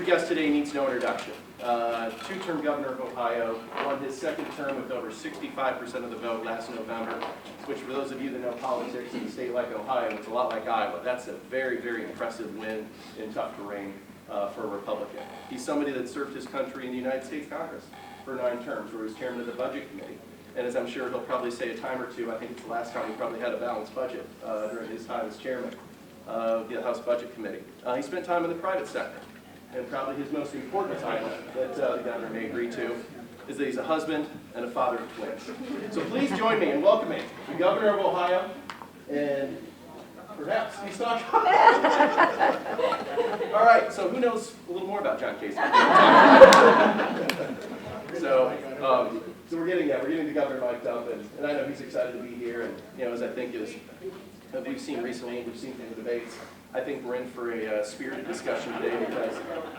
guest today needs no introduction. Two-term governor of Ohio, won his second term with over 65% of the vote last November, which for those of you that know politics in a state like Ohio, it's a lot like Iowa. That's a very, very impressive win in tough terrain for a Republican. He's somebody that served his country in the United States Congress for 9 terms, where he was chairman of the Budget Committee. And as I'm sure he'll probably say a time or two, I think it's the last time he probably had a balanced budget during his time as chairman of the House Budget Committee. He spent time in the private sector. And probably his most important title that the governor may agree to is that he's a husband and a father of twins. So please join me in welcoming the governor of Ohio and perhaps Sioux. All right, so who knows a little more about John Kasich? So we're getting the governor mic'd up, and I know he's excited to be here. And as I think as we've seen recently, we've seen from the debates, I think we're in for a spirited discussion today because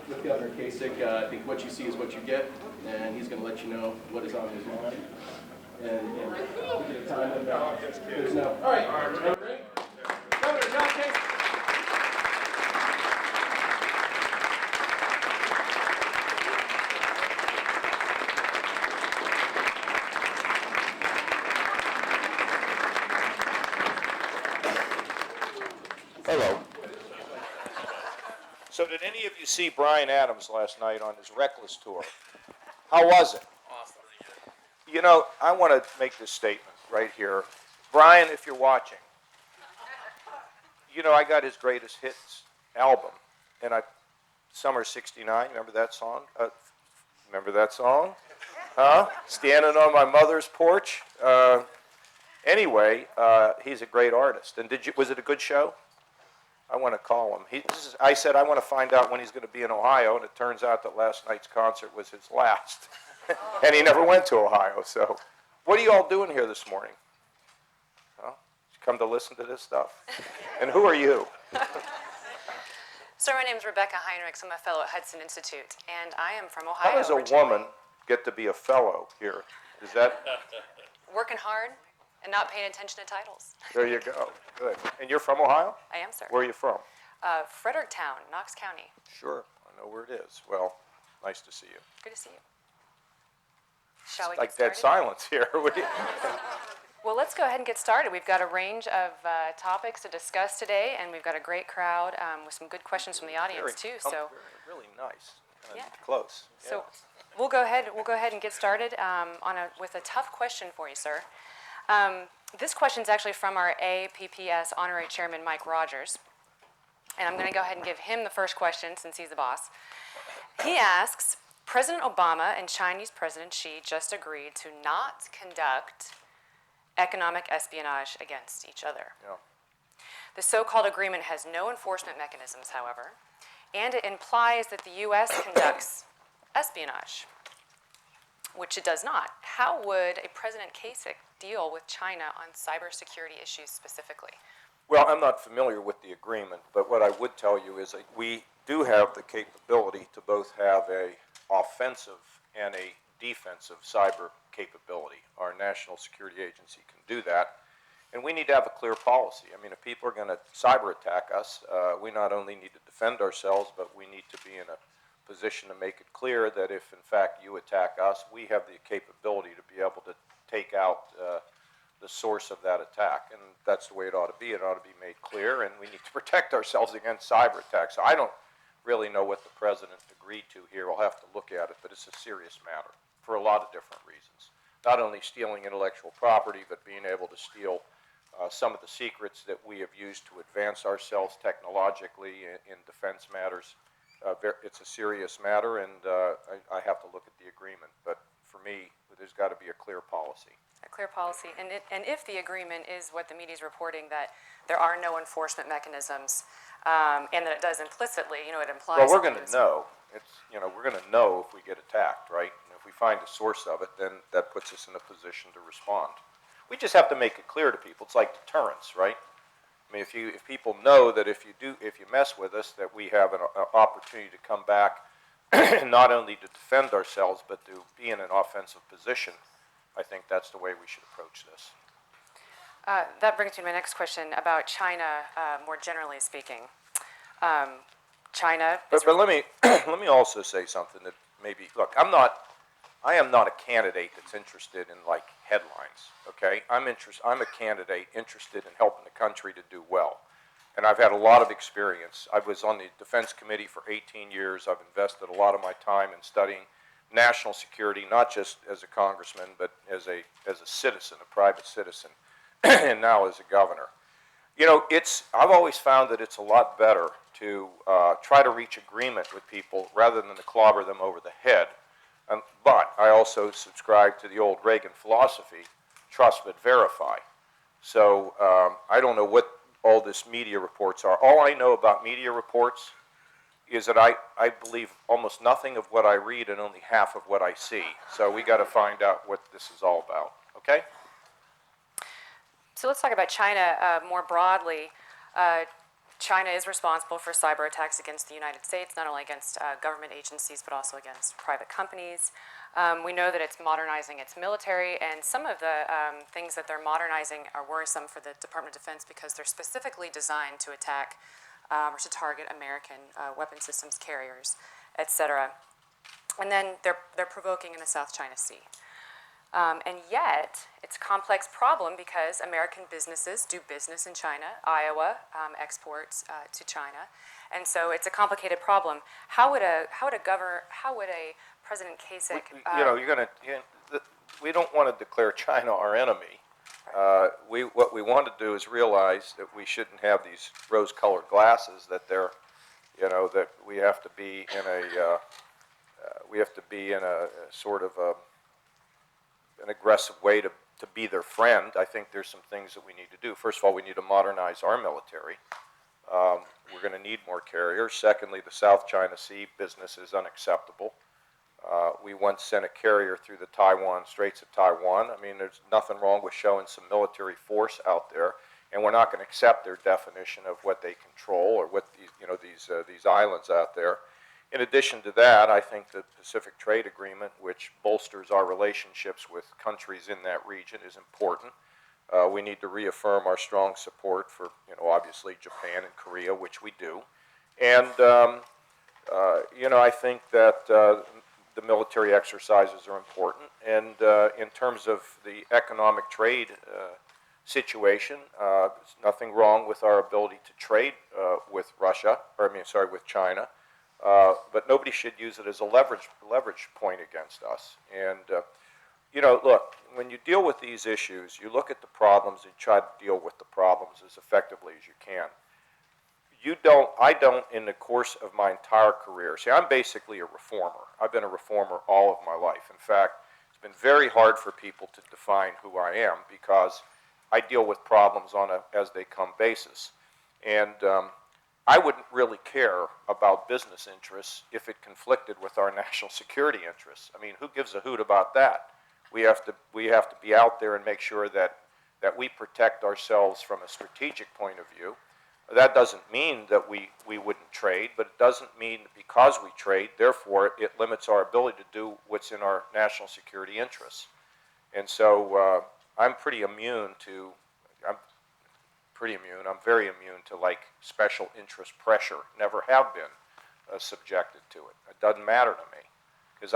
with Governor Kasich, I think what you see is what you get, and he's going to let you know what is on his mind. And we get a time limit. There's no. All right. Ready? Governor John Kasich. Hello. So did any of you see Bryan Adams last night on his Reckless tour? How was it? Awesome. I want to make this statement right here. Bryan, if you're watching, I got his greatest hits album, and Summer '69, remember that song? Remember that song? Huh? Standing on my mother's porch. Anyway, he's a great artist. And was it a good show? I want to call him. I said I want to find out when he's going to be in Ohio, and it turns out that last night's concert was his last. And he never went to Ohio. So what are you all doing here this morning? Huh? Come to listen to this stuff? And who are you? Sir, my name is Rebecca Heinrichs. I'm a fellow at Hudson Institute, and I am from Ohio. How does a woman get to be a fellow here? Is that? Working hard and not paying attention to titles. There you go. Good. And you're from Ohio? I am, sir. Where are you from? Fredericktown, Knox County. Sure. I know where it is. Well, nice to see you. Good to see you. Shall we like get started? Dead silence here. Well, let's go ahead and get started. We've got a range of topics to discuss today, and we've got a great crowd with some good questions from the audience too. So really nice. Yeah. Close. Yeah. So we'll go ahead and get started with a tough question for you, sir. This question is actually from our APPS Honorary Chairman, Mike Rogers. And I'm going to go ahead and give him the first question since he's the boss. He asks, President Obama and Chinese President Xi just agreed to not conduct economic espionage against each other. Yeah. The so-called agreement has no enforcement mechanisms, however, and it implies that the U.S. conducts espionage, which it does not. How would a President Kasich deal with China on cybersecurity issues specifically? Well, I'm not familiar with the agreement, but what I would tell you is that we do have the capability to both have a offensive and a defensive cyber capability. Our National Security Agency can do that, and we need to have a clear policy. I mean, if people are going to cyber attack us, we not only need to defend ourselves, but we need to be in a position to make it clear that if, in fact, you attack us, we have the capability to be able to take out the source of that attack. And that's the way it ought to be. It ought to be made clear, and we need to protect ourselves against cyber attacks. So I don't really know what the president agreed to here. We'll have to look at it, but it's a serious matter for a lot of different reasons. Not only stealing intellectual property, but being able to steal some of the secrets that we have used to advance ourselves technologically in defense matters. It's a serious matter, and I have to look at the agreement. But for me, there's got to be a clear policy. A clear policy. And if the agreement is what the media is reporting, that there are no enforcement mechanisms, and that it does implicitly, it implies... Well, we're going to know. We're going to know if we get attacked, right? And if we find the source of it, then that puts us in a position to respond. We just have to make it clear to people. It's like deterrence, right? I mean, if people know that if you mess with us, that we have an opportunity to come back, not only to defend ourselves, but to be in an offensive position, I think that's the way we should approach this. That brings me to my next question about China, more generally speaking. China. But let me let me also say something that maybe look. I am not a candidate that's interested in like headlines. Okay, I'm a candidate interested in helping the country to do well, and I've had a lot of experience. I was on the Defense Committee for 18 years. I've invested a lot of my time in studying national security, not just as a congressman, but as a citizen, a private citizen, and now as a governor. You know, I've always found that it's a lot better to try to reach agreement with people rather than to clobber them over the head. But I also subscribe to the old Reagan philosophy, trust but verify. So I don't know what all this media reports are. All I know about media reports is that I believe almost nothing of what I read and only half of what I see. So we got to find out what this is all about, okay? So let's talk about China more broadly. China is responsible for cyber attacks against the United States, not only against government agencies, but also against private companies. We know that it's modernizing its military, and some of the things that they're modernizing are worrisome for the Department of Defense because they're specifically designed to attack or to target American weapon systems carriers, etc. And then they're provoking in the South China Sea. And yet, it's a complex problem because American businesses do business in China. Iowa exports to China, and so it's a complicated problem. How would a President Kasich? We don't want to declare China our enemy. What we want to do is realize that we shouldn't have these rose-colored glasses. That that we have to be in a sort of an aggressive way to be their friend. I think there's some things that we need to do. First of all, we need to modernize our military. We're going to need more carriers. Secondly, the South China Sea business is unacceptable. We once sent a carrier through the Straits of Taiwan. I mean, there's nothing wrong with showing some military force out there, and we're not going to accept their definition of what they control or what these islands out there. In addition to that, I think the Pacific Trade Agreement, which bolsters our relationships with countries in that region, is important. We need to reaffirm our strong support for, obviously Japan and Korea, which we do. And, I think that the military exercises are important. And in terms of the economic trade situation, there's nothing wrong with our ability to trade with with China. But nobody should use it as a leverage point against us. And, look, when you deal with these issues, you look at the problems and try to deal with the problems as effectively as you can. I don't, in the course of my entire career, see, I'm basically a reformer. I've been a reformer all of my life. In fact, it's been very hard for people to define who I am because I deal with problems on a as they come basis. And I wouldn't really care about business interests if it conflicted with our national security interests. I mean, who gives a hoot about that? We have to be out there and make sure that we protect ourselves from a strategic point of view. That doesn't mean that we wouldn't trade, but it doesn't mean because we trade, therefore it limits our ability to do what's in our national security interests. And so I'm very immune to like special interest pressure. Never have been subjected to it. It doesn't matter to me because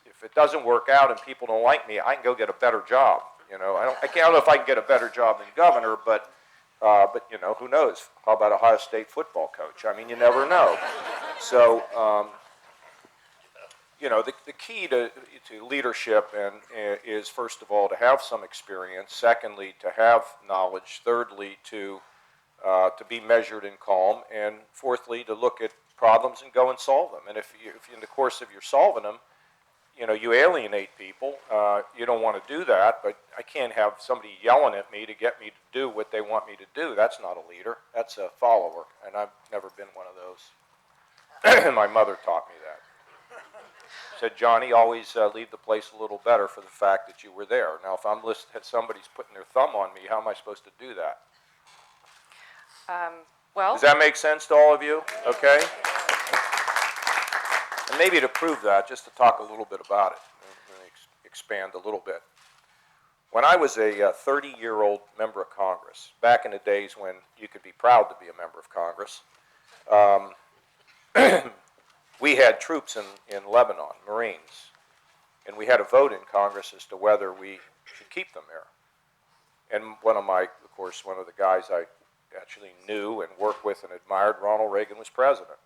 if it doesn't work out and people don't like me, I can go get a better job. I don't know if I can get a better job than governor, but who knows? How about Ohio State football coach? I mean, you never know. So the key to leadership is first of all to have some experience. Secondly, to have knowledge. Thirdly, to be measured and calm. And fourthly, to look at problems and go and solve them. And if in the course of your solving them, you alienate people. You don't want to do that, but I can't have somebody yelling at me to get me to do what they want me to do. That's not a leader. That's a follower, and I've never been one of those. My mother taught me that. Said, Johnny, always leave the place a little better for the fact that you were there. Now, if I'm listening, somebody's putting their thumb on me, how am I supposed to do that? Well, does that make sense to all of you? Okay. And maybe to prove that, just to talk a little bit about it, and expand a little bit. When I was a 30-year-old member of Congress, back in the days when you could be proud to be a member of Congress, we had troops in Lebanon, Marines, and we had a vote in Congress as to whether we should keep them there. And one of the guys I actually knew and worked with and admired, Ronald Reagan, was president.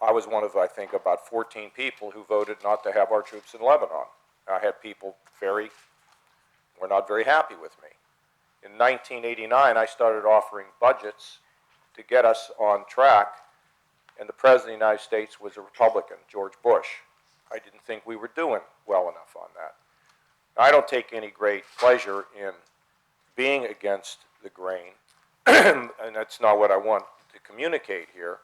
I was one of, I think, about 14 people who voted not to have our troops in Lebanon. I had people were not very happy with me. In 1989, I started offering budgets to get us on track, and the President of the United States was a Republican, George Bush. I didn't think we were doing well enough on that. I don't take any great pleasure in being against the grain, and that's not what I want to communicate here,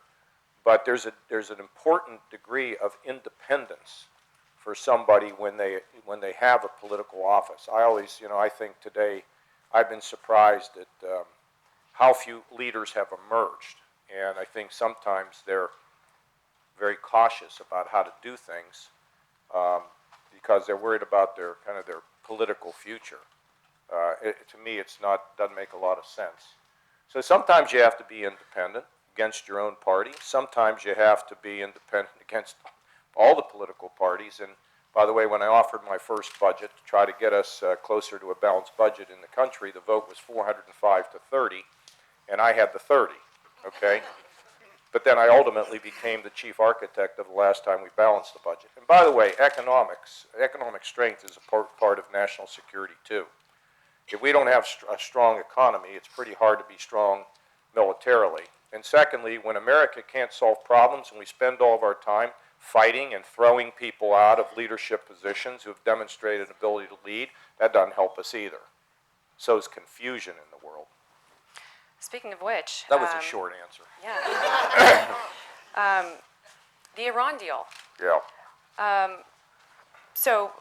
but there's an important degree of independence for somebody when they have a political office. I think today I've been surprised at how few leaders have emerged, and I think sometimes they're very cautious about how to do things because they're worried about their political future. To me, doesn't make a lot of sense. So sometimes you have to be independent against your own party. Sometimes you have to be independent against all the political parties. And by the way, when I offered my first budget to try to get us closer to a balanced budget in the country, the vote was 405 to 30, and I had the 30, okay? But then I ultimately became the chief architect of the last time we balanced the budget. And by the way, economic strength is a part of national security too. If we don't have a strong economy, it's pretty hard to be strong militarily. And secondly, when America can't solve problems and we spend all of our time fighting and throwing people out of leadership positions who have demonstrated an ability to lead, that doesn't help us either. So is confusion in the world. Speaking of which... That was a short answer. Yeah. The Iran deal. Yeah. So,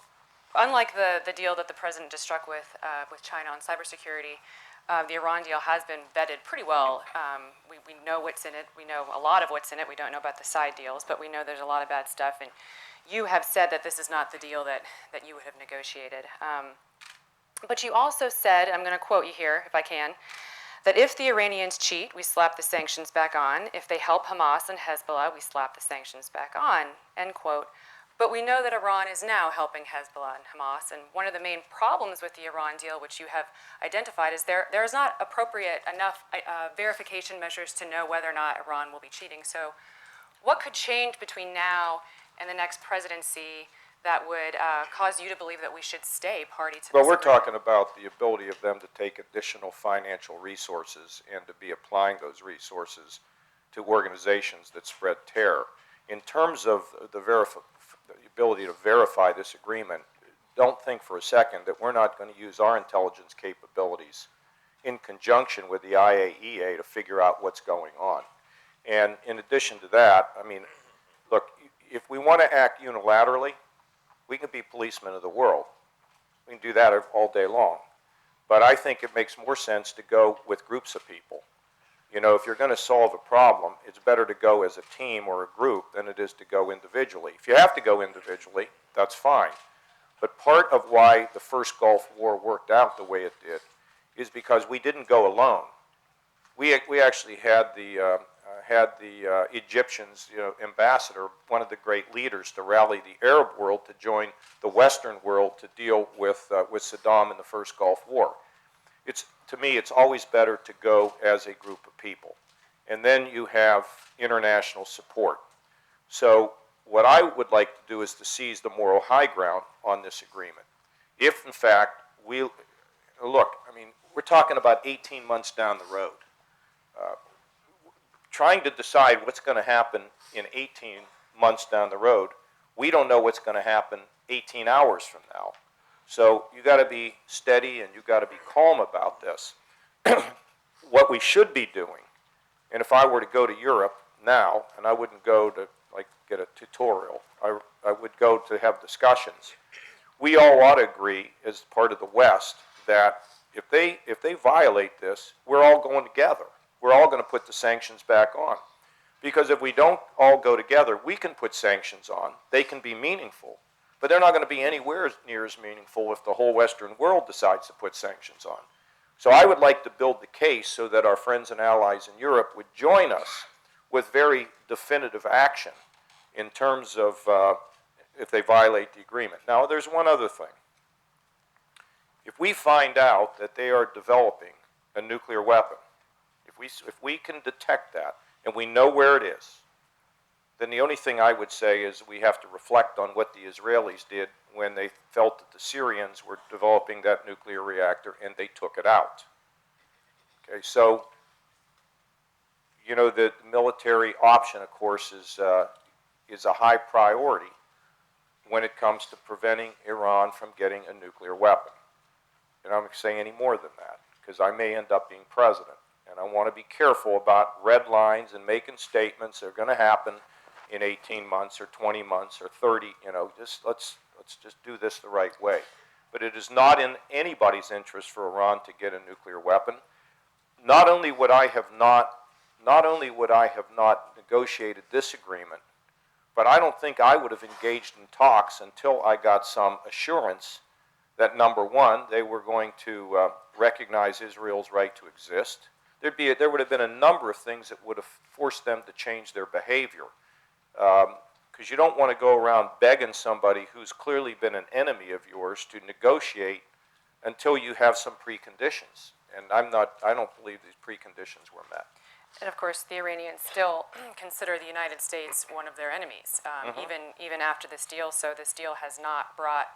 unlike the deal that the president just struck with China on cybersecurity, the Iran deal has been vetted pretty well. We know what's in it. We know a lot of what's in it. We don't know about the side deals, but we know there's a lot of bad stuff. And you have said that this is not the deal that you would have negotiated. But you also said, I'm going to quote you here if I can, that if the Iranians cheat, we slap the sanctions back on. If they help Hamas and Hezbollah, we slap the sanctions back on, end quote. But we know that Iran is now helping Hezbollah and Hamas, and one of the main problems with the Iran deal, which you have identified, is there is not appropriate enough verification measures to know whether or not Iran will be cheating. So what could change between now and the next presidency that would cause you to believe that we should stay party to this Well, we're agreement? talking about the ability of them to take additional financial resources and to be applying those resources to organizations that spread terror. In terms of the ability to verify this agreement, don't think for a second that we're not going to use our intelligence capabilities in conjunction with the IAEA to figure out what's going on. And in addition to that, I mean, look, if we want to act unilaterally, we can be policemen of the world. We can do that all day long. But I think it makes more sense to go with groups of people. You know, if you're going to solve a problem, it's better to go as a team or a group than it is to go individually. If you have to go individually, that's fine. But part of why the first Gulf War worked out the way it did is because we didn't go alone. We actually had the Egyptians, ambassador, one of the great leaders, to rally the Arab world to join the Western world to deal with Saddam in the first Gulf War. To me, it's always better to go as a group of people. And then you have international support. So what I would like to do is to seize the moral high ground on this agreement. If, in fact, we're talking about 18 months down the road. Trying to decide what's going to happen in 18 months down the road, we don't know what's going to happen 18 hours from now. So you got to be steady and you got to be calm about this. What we should be doing, and if I were to go to Europe now, and I wouldn't go to get a tutorial, I would go to have discussions. We all ought to agree as part of the West that if they violate this, we're all going together. We're all going to put the sanctions back on. Because if we don't all go together, we can put sanctions on. They can be meaningful. But they're not going to be anywhere near as meaningful if the whole Western world decides to put sanctions on. So I would like to build the case so that our friends and allies in Europe would join us with very definitive action in terms of if they violate the agreement. Now, there's one other thing. If we find out that they are developing a nuclear weapon, if we can detect that and we know where it is, then the only thing I would say is we have to reflect on what the Israelis did when they felt that the Syrians were developing that nuclear reactor and they took it out. Okay, so, you know, the military option, of course, is a high priority when it comes to preventing Iran from getting a nuclear weapon. And I'm not saying any more than that, because I may end up being president. And I want to be careful about red lines and making statements that are going to happen in 18 months or 20 months or 30, you know, let's just do this the right way. But it is not in anybody's interest for Iran to get a nuclear weapon. Not only would I have not negotiated this agreement, but I don't think I would have engaged in talks until I got some assurance that, number one, they were going to recognize Israel's right to exist. There would have been a number of things that would have forced them to change their behavior. Because you don't want to go around begging somebody who's clearly been an enemy of yours to negotiate until you have some preconditions. And I don't believe these preconditions were met. And of course, the Iranians still consider the United States one of their enemies, even after this deal. So this deal has not brought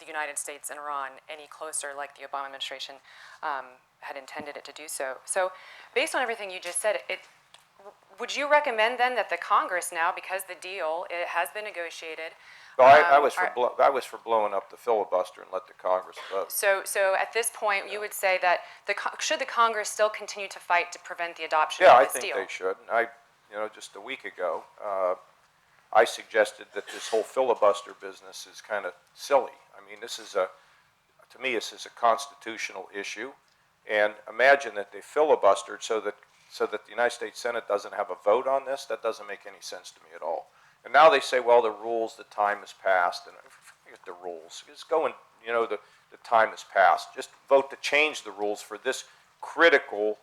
the United States and Iran any closer, like the Obama administration had intended it to do so. So, based on everything you just said, would you recommend then that the Congress now, because the deal it has been negotiated? Well, I was for blowing up the filibuster and let the Congress vote. So at this point, you would say that should the Congress still continue to fight to prevent the adoption Yeah, of I this deal? think they should. Just a week ago, I suggested that this whole filibuster business is kind of silly. I mean, to me, this is a constitutional issue. And imagine that they filibustered so that the United States Senate doesn't have a vote on this. That doesn't make any sense to me at all. And now they say, well, the rules, the time has passed. And forget the rules. Just go and, the time has passed. Just vote to change the rules for this critical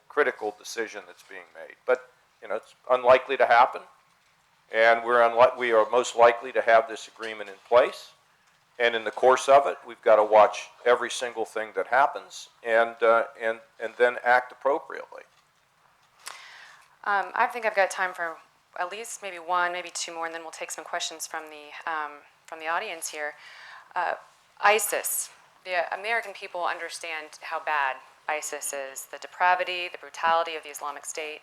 decision that's being made. But, it's unlikely to happen. And we are most likely to have this agreement in place. And in the course of it, we've got to watch every single thing that happens and then act appropriately. I think I've got time for at least maybe one, maybe two more, and then we'll take some questions from the audience here. ISIS. The American people understand how bad ISIS is, the depravity, the brutality of the Islamic State.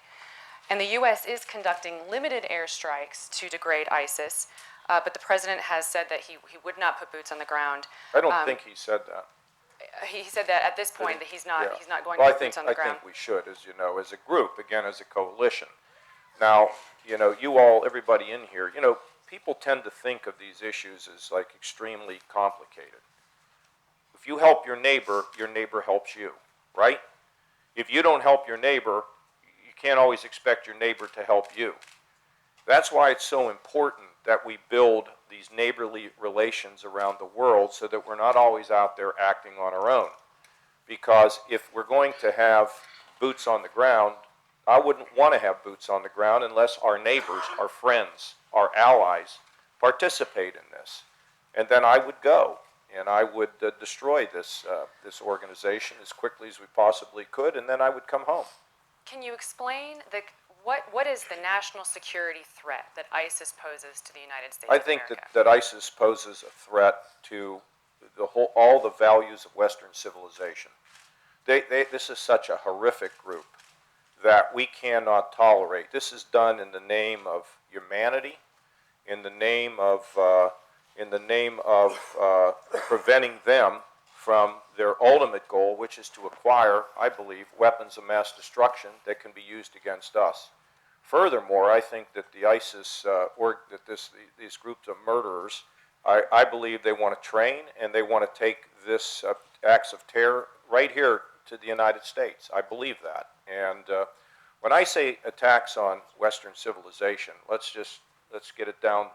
And the U.S. is conducting limited airstrikes to degrade ISIS, but the president has said that he would not put boots on the ground. I don't think he said that. He said that at this point that he's not going well, to put boots on the ground. I think we should, as a group, again, as a coalition. Now, you all, everybody in here, people tend to think of these issues as like extremely complicated. If you help your neighbor helps you, right? If you don't help your neighbor, you can't always expect your neighbor to help you. That's why it's so important that we build these neighborly relations around the world so that we're not always out there acting on our own. Because if we're going to have boots on the ground, I wouldn't want to have boots on the ground unless our neighbors, our friends, our allies participate in this. And then I would go and I would destroy this organization as quickly as we possibly could, and then I would come home. Can you explain what is the national security threat that ISIS poses to the United States I of think America? that ISIS poses a threat to all the values of Western civilization. This is such a horrific group that we cannot tolerate. This is done in the name of humanity, in the name of preventing them from their ultimate goal, which is to acquire, I believe, weapons of mass destruction that can be used against us. Furthermore, I think that the ISIS, these groups of murderers, I believe they want to train and they want to take this acts of terror right here to the United States. I believe that. And when I say attacks on Western civilization, let's get it down.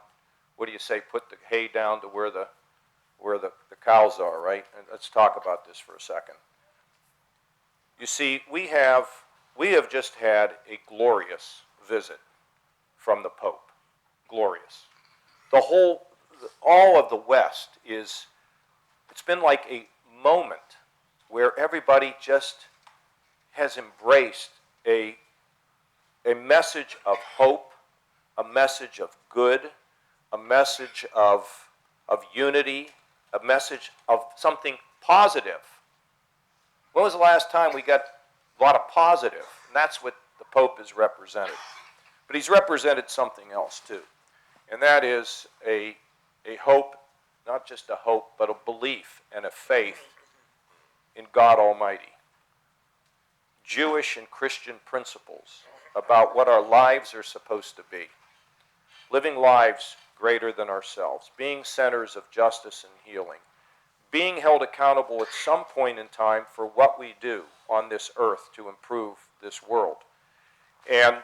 What do you say? Put the hay down to where the cows are, right? And let's talk about this for a second. You see, we have just had a glorious visit from the Pope. Glorious. All of the West it's been like a moment where everybody just has embraced a message of hope, a message of good, a message of unity, a message of something positive. When was the last time we got a lot of positive? And that's what the Pope has represented. But he's represented something else too. And that is a hope, not just a hope, but a belief and a faith in God Almighty. Jewish and Christian principles about what our lives are supposed to be. Living lives greater than ourselves, being centers of justice and healing, being held accountable at some point in time for what we do on this earth to improve this world. And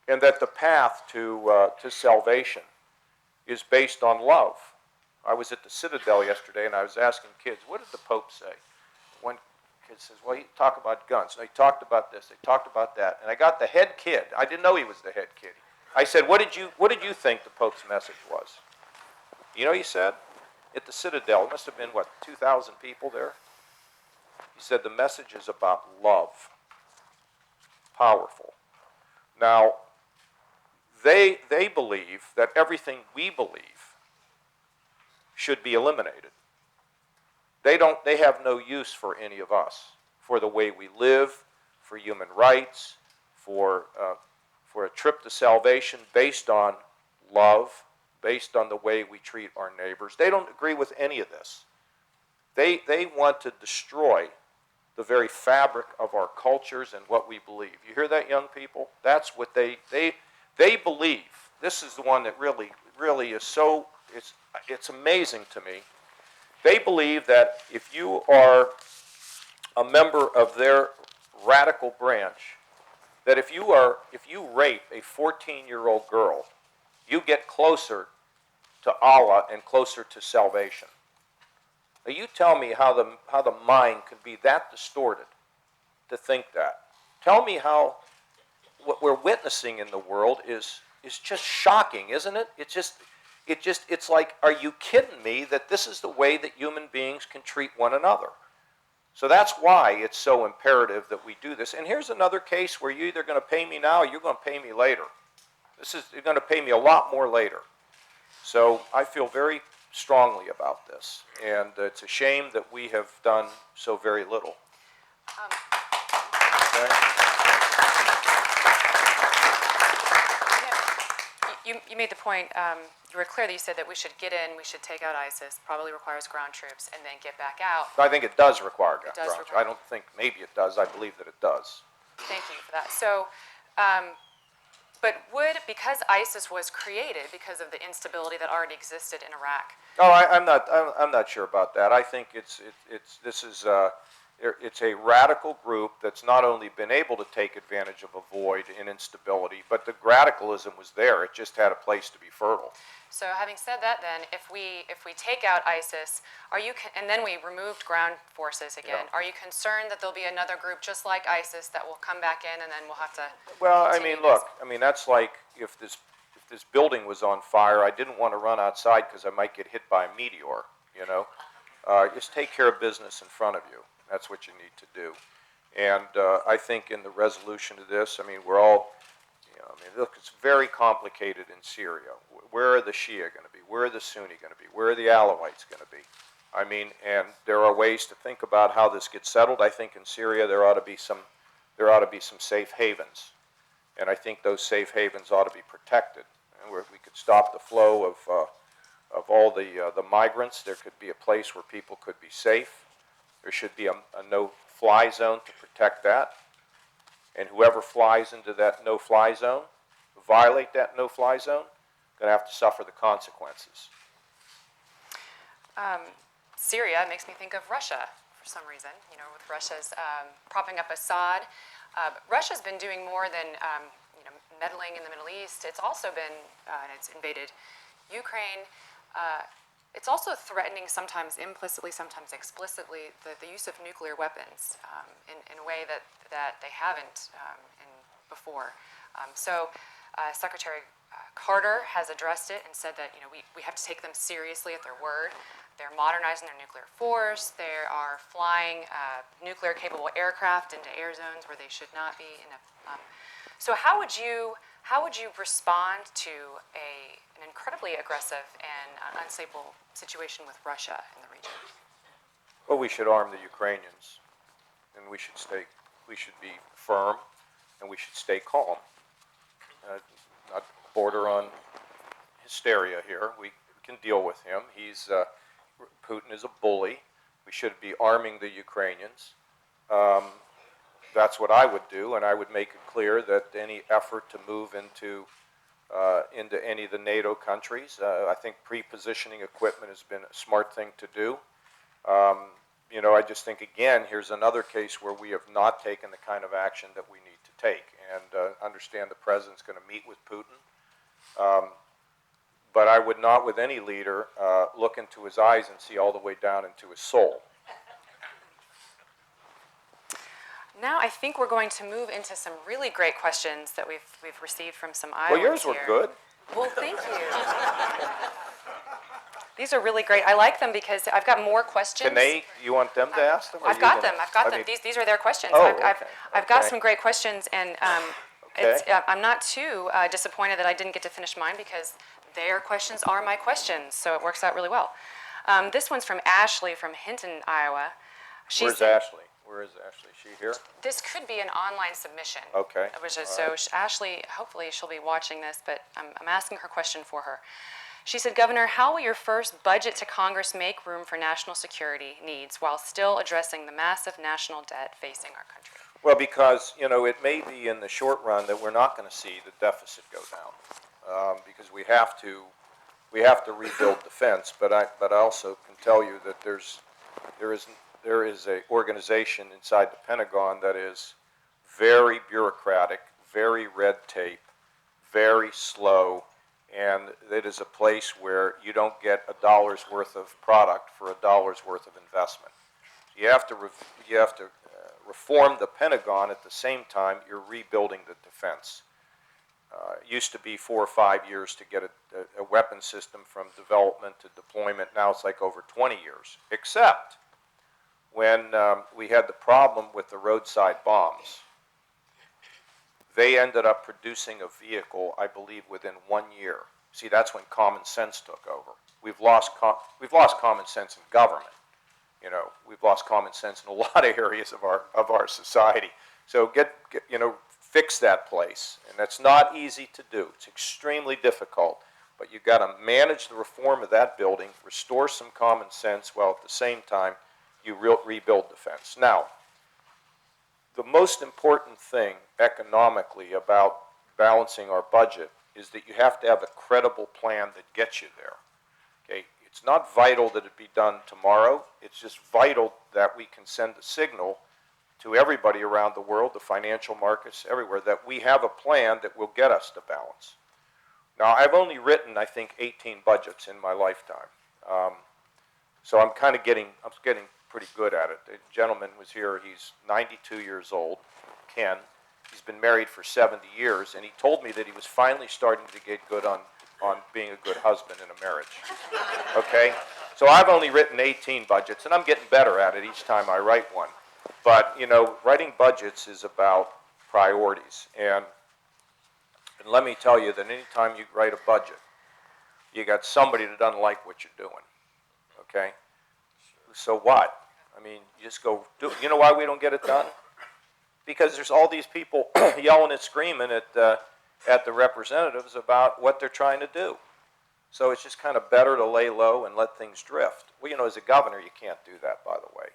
that the path to salvation is based on love. I was at the Citadel yesterday and I was asking kids, what did the Pope say? One kid says, well, he talked about guns. And they talked about this, they talked about that. And I got the head kid. I didn't know he was the head kid. I said, what did you think the Pope's message was? You know what he said? At the Citadel, it must have been, 2,000 people there? He said, the message is about love. Powerful. Now, they believe that everything we believe should be eliminated. They have no use for any of us, for the way we live, for human rights, for a trip to salvation based on love, based on the way we treat our neighbors. They don't agree with any of this. They want to destroy the very fabric of our cultures and what we believe. You hear that, young people? That's what they believe. This is the one that really is so, it's amazing to me. They believe that if you are a member of their radical branch, that if you rape a 14-year-old girl, you get closer to Allah and closer to salvation. Now you tell me how the mind can be that distorted to think that. Tell me how what we're witnessing in the world is just shocking, isn't it? It's like, are you kidding me that this is the way that human beings can treat one another? So that's why it's so imperative that we do this. And here's another case where you're either going to pay me now or you're going to pay me later. You're going to pay me a lot more later. So I feel very strongly about this. And it's a shame that we have done so very little. Okay? You made the point, you were clear that you said that we should get in, we should take out ISIS, probably requires ground troops, and then get back out. I think it does require ground troops. require. I don't think maybe it does. I believe that it does. Thank you for that. So, but because ISIS was created because of the instability that already existed in Iraq? No, I'm not sure about that. I think it's a radical group that's not only been able to take advantage of a void and instability, but the radicalism was there. It just had a place to be fertile. So having said that, then, if we take out ISIS, and then we removed ground forces again, Yeah. are you concerned that there'll be another group just like ISIS that will come back in, and then we'll have to? Well, I mean, look, that's like if this building was on fire, I didn't want to run outside because I might get hit by a meteor. Just take care of business in front of you. That's what you need to do. And I think in the resolution to this, we're all, look, it's very complicated in Syria. Where are the Shia going to be? Where are the Sunni going to be? Where are the Alawites going to be? And there are ways to think about how this gets settled. I think in Syria there ought to be some safe havens. And I think those safe havens ought to be protected. And where we could stop the flow of all the migrants. There could be a place where people could be safe. There should be a no-fly zone to protect that. And whoever flies into that no-fly zone, violate that no-fly zone, going to have to suffer the consequences. Syria makes me think of Russia for some reason, with Russia's propping up Assad. Russia's been doing more than meddling in the Middle East. It's also been, and it's invaded Ukraine. It's also threatening, sometimes implicitly, sometimes explicitly, the use of nuclear weapons in a way that they haven't before. So Secretary Carter has addressed it and said that we have to take them seriously at their word. They're modernizing their nuclear force. They are flying nuclear-capable aircraft into air zones where they should not be. So how would you respond to an incredibly aggressive and unstable situation with Russia in the region? Well, we should arm the Ukrainians, and we should be firm, and we should stay calm. Not border on hysteria here. We can deal with him. Putin is a bully. We should be arming the Ukrainians. That's what I would do, and I would make it clear that any effort to move into any of the NATO countries, I think pre-positioning equipment has been a smart thing to do. I just think, again, here's another case where we have not taken the kind of action that we need to take, and understand the president's going to meet with Putin. But I would not, with any leader, look into his eyes and see all the way down into his soul. Now I think we're going to move into some really great questions that we've received from some Iowans. Well, yours were good. Well, thank you. These are really great. I like them because I've got more questions. You want them to ask them? I've got them. These are their questions. Oh, I've got okay. some great questions, and Okay. I'm not too disappointed that I didn't get to finish mine because their questions are my questions, so it works out really well. This one's from Ashley from Hinton, Iowa. Where's Ashley? Where is Ashley? Is she here? This could be an online submission. Okay. Ashley, hopefully she'll be watching this, but I'm asking her question for her. She said, Governor, how will your first budget to Congress make room for national security needs while still addressing the massive national debt facing our country? Well, because, it may be in the short run that we're not going to see the deficit go down, because we have to rebuild defense. But I also can tell you that there is an organization inside the Pentagon that is very bureaucratic, very red tape, very slow, and it is a place where you don't get a dollar's worth of product for a dollar's worth of investment. You have to reform the Pentagon at the same time you're rebuilding the defense. It used to be 4 or 5 years to get a weapon system from development to deployment. Now it's like over 20 years, except when we had the problem with the roadside bombs. They ended up producing a vehicle, I believe, within 1 year. See, that's when common sense took over. We've lost common sense in government. We've lost common sense in a lot of areas of our society. So fix that place, and that's not easy to do. It's extremely difficult, but you've got to manage the reform of that building, restore some common sense, while at the same time you rebuild defense. Now, the most important thing economically about balancing our budget is that you have to have a credible plan that gets you there. Okay? It's not vital that it be done tomorrow. It's just vital that we can send a signal to everybody around the world, the financial markets, everywhere, that we have a plan that will get us to balance. Now, I've only written, I think, 18 budgets in my lifetime. So I'm getting pretty good at it. The gentleman was here, he's 92 years old, Ken. He's been married for 70 years, and he told me that he was finally starting to get good on being a good husband in a marriage. Okay? So I've only written 18 budgets, and I'm getting better at it each time I write one. But, writing budgets is about priorities. And let me tell you that any time you write a budget, you got somebody that doesn't like what you're doing. Okay? So what? I mean, you just go do it. You know why we don't get it done? Because there's all these people yelling and screaming at the representatives about what they're trying to do. So it's just kind of better to lay low and let things drift. Well, as a governor, you can't do that, by the way.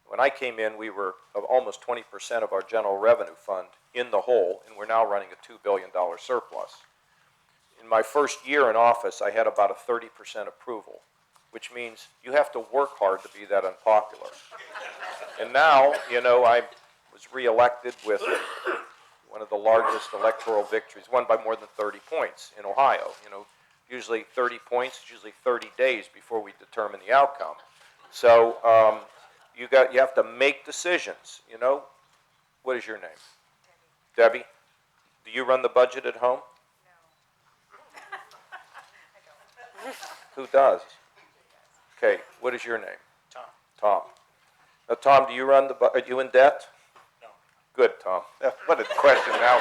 When I came in, we were almost 20% of our general revenue fund in the hole, and we're now running a $2 billion surplus. In my first year in office, I had about a 30% approval, which means you have to work hard to be that unpopular. And now, I was reelected with one of the largest electoral victories, won by more than 30 points in Ohio. Usually 30 points, it's usually 30 days before we determine the outcome. So you have to make decisions. What is your name? Debbie. Do you run the budget at home? Who does? Okay, what is your name? Tom. Tom. Now, Tom, do you run are you in debt? No. Good, Tom. What a question now.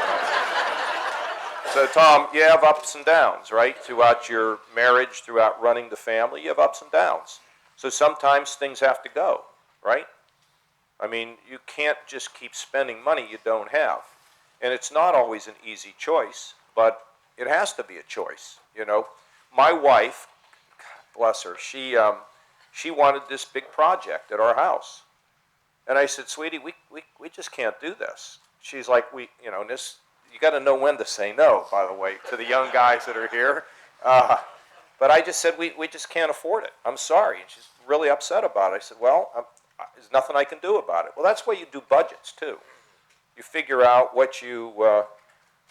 So, Tom, you have ups and downs, right? Throughout your marriage, throughout running the family, you have ups and downs. So sometimes things have to go, right? I mean, you can't just keep spending money you don't have. And it's not always an easy choice, but it has to be a choice, you know. My wife, God bless her, she wanted this big project at our house. And I said, sweetie, we just can't do this. She's like, you know, you got to know when to say no, by the way, to the young guys that are here. But I just said, we just can't afford it. I'm sorry. And she's really upset about it. I said, well, there's nothing I can do about it. Well, that's why you do budgets, too. You figure out what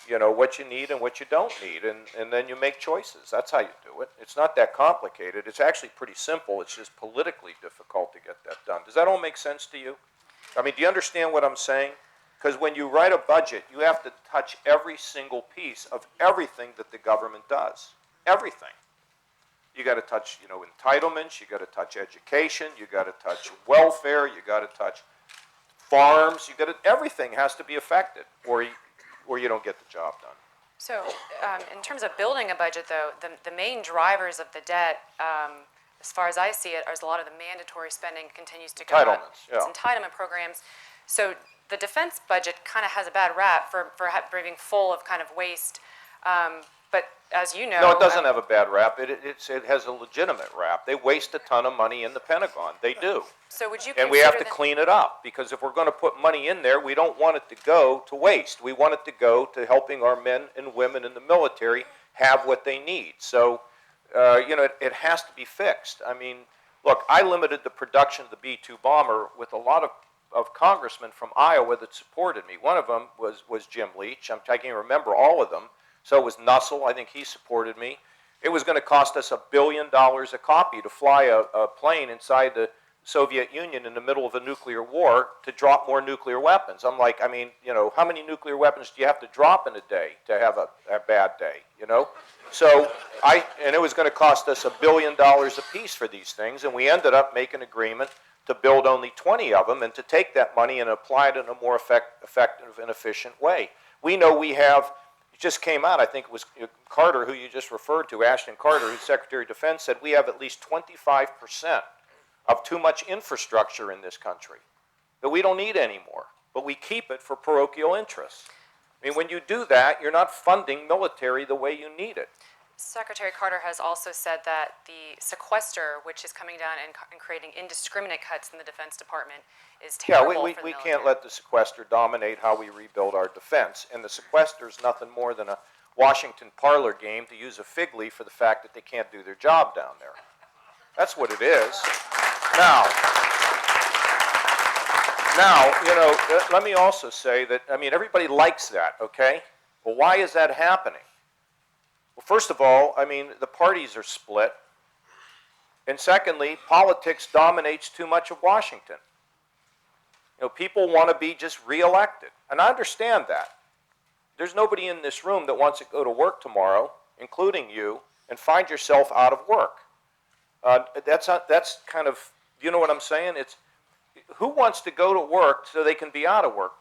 what you need and what you don't need, and then you make choices. That's how you do it. It's not that complicated. It's actually pretty simple. It's just politically difficult to get that done. Does that all make sense to you? I mean, do you understand what I'm saying? Because when you write a budget, you have to touch every single piece of everything that the government does. Everything. You got to touch, entitlements. You got to touch education. You got to touch welfare. You got to touch farms. Everything has to be affected, or you don't get the job done. So, in terms of building a budget, though, the main drivers of the debt, as far as I see it, is a lot of the mandatory spending continues to go up. Entitlements, yeah. It's entitlement programs. So the defense budget kind of has a bad rap for being full of kind of waste. But as you know... No, it doesn't have a bad rap. It has a legitimate rap. They waste a ton of money in the Pentagon. They do. So would you And we have to consider clean it up, because if we're going to put money in there, we don't want it to go to waste. We want it to go to helping our men and women in the military have what they need. So, it has to be fixed. I mean, look, I limited the production of the B-2 bomber with a lot of congressmen from Iowa that supported me. One of them was Jim Leach. I can't remember all of them. So was Nussel. I think he supported me. It was going to cost us $1 billion a copy to fly a plane inside the Soviet Union in the middle of a nuclear war to drop more nuclear weapons. I'm like, how many nuclear weapons do you have to drop in a day to have a bad day, So and it was going to cost us $1 billion a piece for these things, and we ended up making an agreement to build only 20 of them and to take that money and apply it in a more effective and efficient way. We know we have... It just came out, I think it was Carter, who you just referred to, Ashton Carter, who's Secretary of Defense, said we have at least 25% of too much infrastructure in this country that we don't need anymore, but we keep it for parochial interests. I mean, when you do that, you're not funding military the way you need it. Secretary Carter has also said that the sequester, which is coming down and creating indiscriminate cuts in the Defense Department, is terrible for the military. We can't let the sequester dominate how we rebuild our defense. And the sequester is nothing more than a Washington parlor game, to use a fig leaf, for the fact that they can't do their job down there. That's what it is. Now, let me also say that, everybody likes that, okay? Well, why is that happening? Well, first of all, the parties are split. And secondly, politics dominates too much of Washington. People want to be just reelected. And I understand that. There's nobody in this room that wants to go to work tomorrow, including you, and find yourself out of work. That's kind of, you know what I'm saying? It's, who wants to go to work so they can be out of work?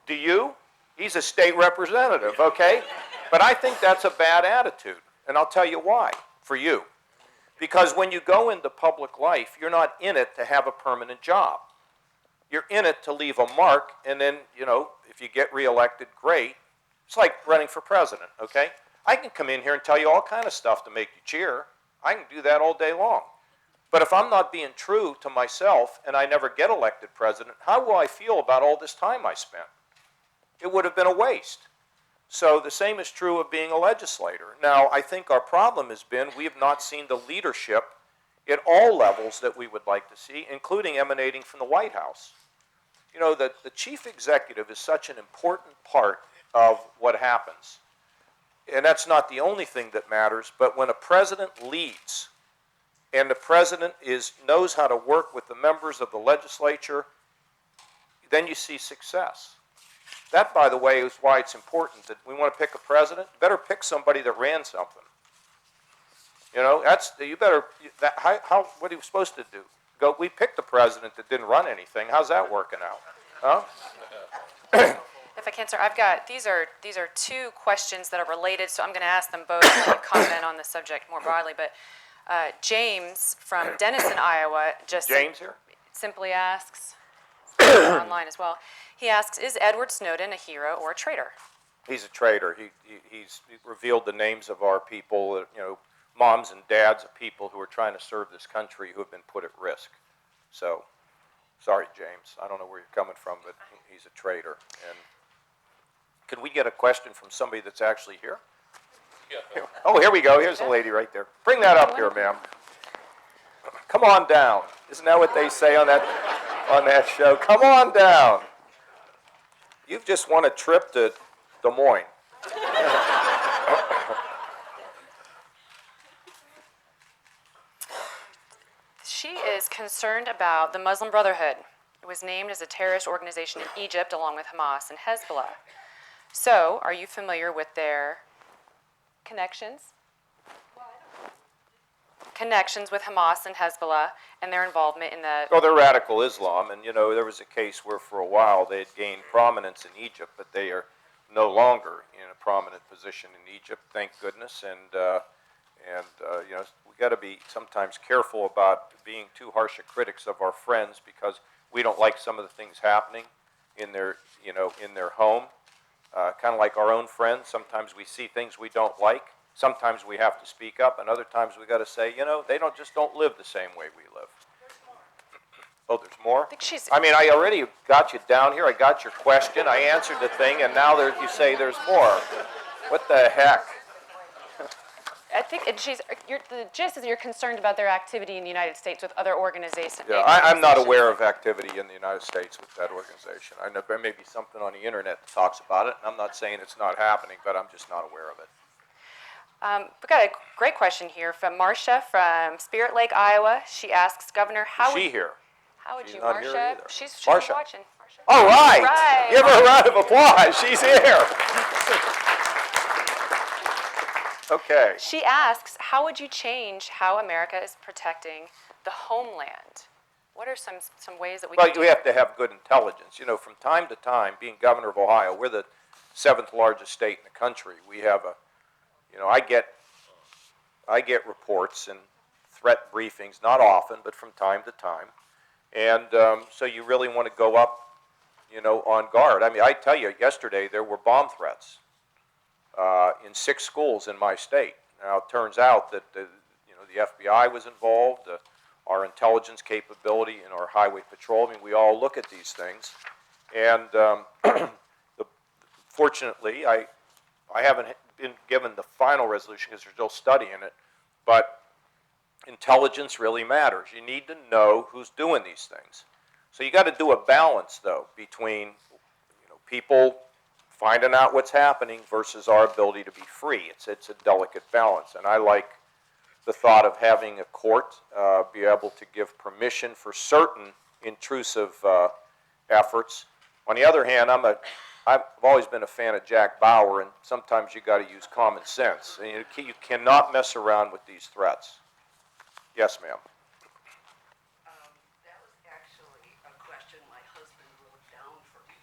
Do you? He's a state representative, okay? But I think that's a bad attitude, and I'll tell you why, for you. Because when you go into public life, you're not in it to have a permanent job. You're in it to leave a mark, and then, if you get reelected, great. It's like running for president, okay? I can come in here and tell you all kind of stuff to make you cheer. I can do that all day long. But if I'm not being true to myself and I never get elected president, how will I feel about all this time I spent? It would have been a waste. So the same is true of being a legislator. Now, I think our problem has been we have not seen the leadership at all levels that we would like to see, including emanating from the White House. The chief executive is such an important part of what happens. And that's not the only thing that matters, but when a president leads, and the president knows how to work with the members of the legislature, then you see success. That, by the way, is why it's important that we want to pick a president. Better pick somebody that ran something. You know, you better, what are you supposed to do? We picked a president that didn't run anything. How's that working out? Huh? If I can, sir, these are two questions that are related, so I'm going to ask them both and let you comment on the subject more broadly. But James from Denison, Iowa, just James here? simply asks, online as well, he asks, is Edward Snowden a hero or a traitor? He's a traitor. He's revealed the names of our people, you know, moms and dads of people who are trying to serve this country who have been put at risk. So, sorry, James. I don't know where you're coming from, but he's a traitor. And can we get a question from somebody that's actually here? Yeah. Oh, here we go. Here's a lady right there. Bring that up here, ma'am. Come on down. Isn't that what they say on that show? Come on down. You've just won a trip to Des Moines. She is concerned about the Muslim Brotherhood. It was named as a terrorist organization in Egypt along with Hamas and Hezbollah. So, are you familiar with their connections? Connections with Hamas and Hezbollah and their involvement in the... Well, they're radical Islam, and you know, there was a case where for a while they had gained prominence in Egypt, but they are no longer in a prominent position in Egypt, thank goodness, and you know, we got to be sometimes careful about being too harsh critics of our friends because we don't like some of the things happening in their, you know, in their home. Kind of like our own friends, sometimes we see things we don't like. Sometimes we have to speak up, and other times we got to say, you know, they don't live the same way we live. Oh, there's more? I mean, I already got you down here. I got your question. I answered the thing, and now you say there's more. What the heck? I think the gist is you're concerned about their activity in the United States with other organizations. Yeah, I'm not aware of activity in the United States with that organization. I know there may be something on the internet that talks about it, and I'm not saying it's not happening, but I'm just not aware of it. We've got a great question here from Marcia from Spirit Lake, Iowa. She asks, Governor, how would here? How would She's you, not here Marcia? either. She's Marcia. watching. Marcia. All right. Right. Give her a round of applause. She's here. Okay. She asks, how would you change how America is protecting the homeland? What are some ways that we can do We have to have good intelligence. You know, from time to time, being governor of Ohio, we're the 7th largest state in the country. We have I get reports and threat briefings, not often, but from time to time. And so you really want to go up, you know, on guard. I mean, I tell you, yesterday there were bomb threats in 6 schools in my state. Now, it turns out that the FBI was involved, our intelligence capability, and our highway patrol. I mean, we all look at these things. And fortunately, I haven't been given the final resolution because they're still studying it, but intelligence really matters. You need to know who's doing these things. So you got to do a balance, though, between people finding out what's happening versus our ability to be free. It's a delicate balance, and I like the thought of having a court be able to give permission for certain intrusive efforts. On the other hand, I've always been a fan of Jack Bauer, and sometimes you got to use common sense. And you cannot mess around with these threats. Yes, ma'am. That was actually a question my husband wrote down for me.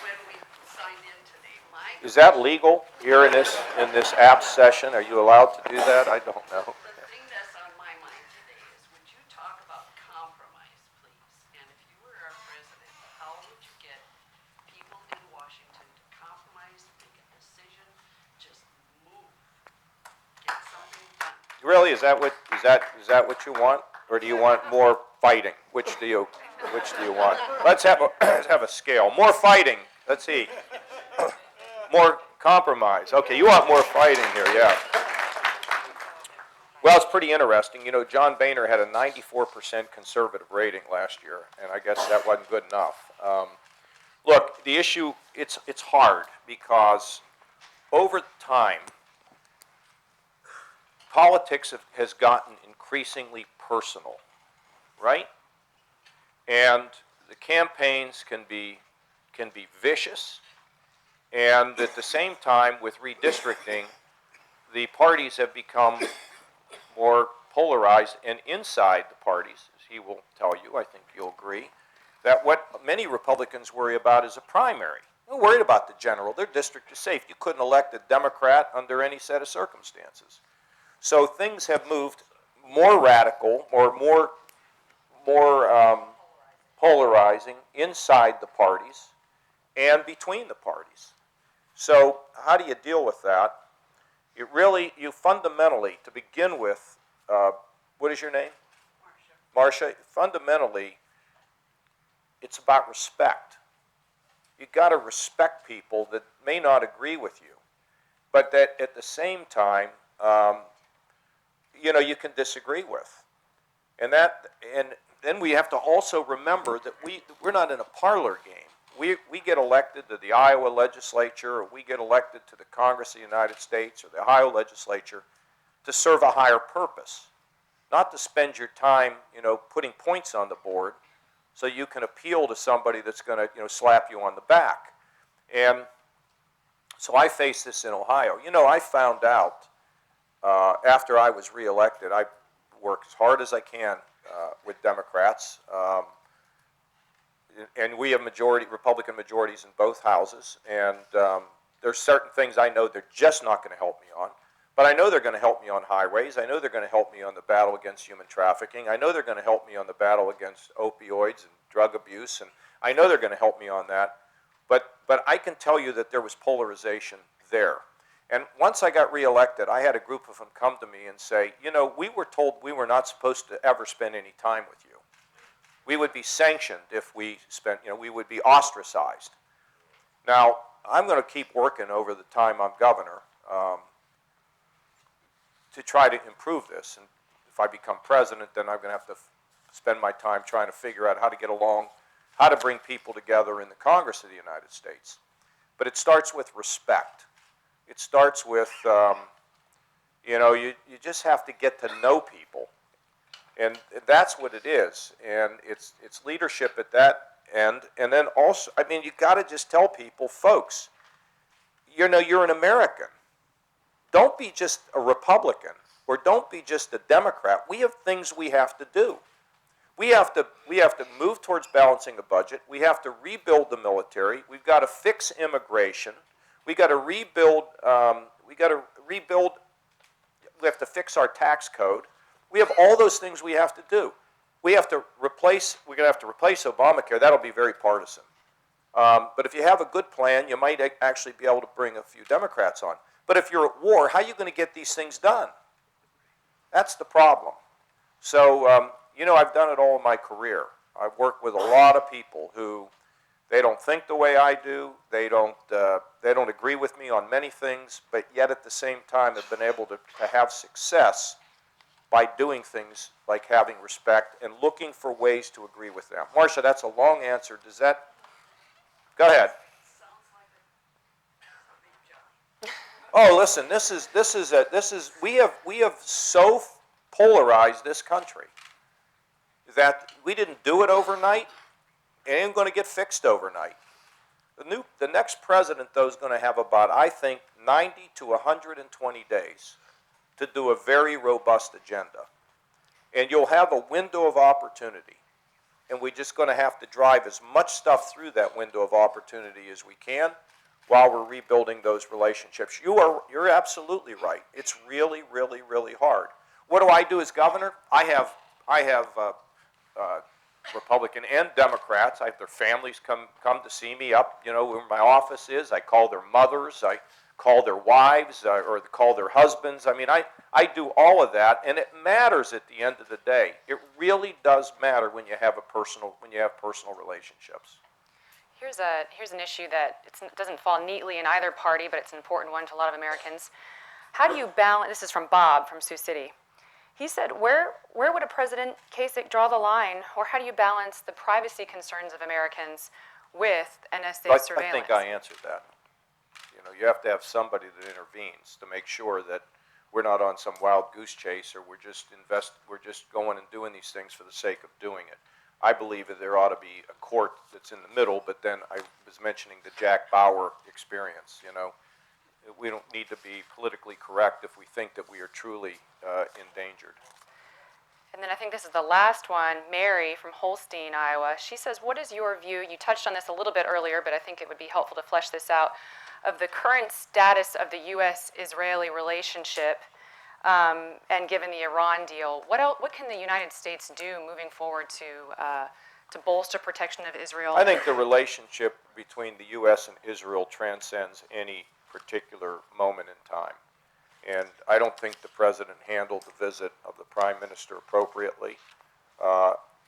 When we signed in today, Is that legal here in this app session? Are you allowed to do that? I don't know. the thing that's on my mind today is, would you talk about compromise, please? And if you were our president, how would you get people in Washington to compromise, make a decision, just move, get something done? Really, is that what you want, or do you want more fighting? Which do you want? Let's have a scale. More fighting. Let's see. More compromise. Okay, you want more fighting here, yeah. Well, it's pretty interesting. You know, John Boehner had a 94% conservative rating last year, and I guess that wasn't good enough. Look, the issue, it's hard because over time, politics has gotten increasingly personal, right? And the campaigns can be vicious, and at the same time, with redistricting, the parties have become more polarized, and inside the parties, as he will tell you, I think you'll agree, that what many Republicans worry about is a primary. They're worried about the general. Their district is safe. You couldn't elect a Democrat under any set of circumstances. So things have moved more radical or more polarizing inside the parties and between the parties. So how do you deal with that? You fundamentally, to begin with, what is your name? Marcia. Fundamentally, it's about respect. You've got to respect people that may not agree with you, but that at the same time, you can disagree with. And then we have to also remember that we're not in a parlor game. We get elected to the Iowa legislature, or we get elected to the Congress of the United States or the Ohio legislature to serve a higher purpose, not to spend your time, putting points on the board so you can appeal to somebody that's going to, slap you on the back. And so I faced this in Ohio. I found out after I was reelected, I work as hard as I can with Democrats, and we have Republican majorities in both houses, and there's certain things I know they're just not going to help me on, but I know they're going to help me on highways. I know they're going to help me on the battle against human trafficking. I know they're going to help me on the battle against opioids and drug abuse, and I know they're going to help me on that, but I can tell you that there was polarization there. And once I got reelected, I had a group of them come to me and say, we were told we were not supposed to ever spend any time with you. We would be sanctioned if we spent, we would be ostracized. Now, I'm going to keep working over the time I'm governor to try to improve this. And if I become president, then I'm going to have to spend my time trying to figure out how to get along, how to bring people together in the Congress of the United States. But it starts with respect. It starts with, you just have to get to know people. And that's what it is. And it's leadership at that end. And then also, you got to just tell people, folks, you're an American. Don't be just a Republican, or don't be just a Democrat. We have things we have to do. We have to move towards balancing a budget. We have to rebuild the military. We've got to fix immigration. We got to rebuild. We have to fix our tax code. We have all those things we have to do. We're going to have to replace Obamacare. That'll be very partisan. But if you have a good plan, you might actually be able to bring a few Democrats on. But if you're at war, how are you going to get these things done? That's the problem. So, I've done it all in my career. I've worked with a lot of people who, they don't think the way I do. They don't agree with me on many things, but yet at the same time have been able to have success by doing things like having respect and looking for ways to agree with them. Marcia, that's a long answer. Does that? Go ahead. Sounds like a big job. Oh, listen. We have so polarized this country that we didn't do it overnight. It ain't going to get fixed overnight. The next president, though, is going to have about, I think, 90 to 120 days to do a very robust agenda. And you'll have a window of opportunity. And we're just going to have to drive as much stuff through that window of opportunity as we can while we're rebuilding those relationships. You're absolutely right. It's really, really, really hard. What do I do as governor? I have Republican and Democrats. I have their families come to see me up, where my office is. I call their mothers. I call their wives or call their husbands. I do all of that, and it matters at the end of the day. It really does matter when you have personal relationships. Here's an issue that it doesn't fall neatly in either party, but it's an important one to a lot of Americans. How do you balance? This is from Bob from Sioux City. He said, where would a President Kasich draw the line, or how do you balance the privacy concerns of Americans with NSA surveillance? I think I answered that. You have to have somebody that intervenes to make sure that we're not on some wild goose chase, or we're just going and doing these things for the sake of doing it. I believe that there ought to be a court that's in the middle, but then I was mentioning the Jack Bauer experience. we don't need to be politically correct if we think that we are truly endangered. And then I think this is the last one, Mary from Holstein, Iowa. She says, what is your view, you touched on this a little bit earlier, but I think it would be helpful to flesh this out, of the current status of the U.S.-Israeli relationship, and given the Iran deal, what can the United States do moving forward to bolster protection of Israel? I think the relationship between the U.S. and Israel transcends any particular moment in time. And I don't think the president handled the visit of the prime minister appropriately.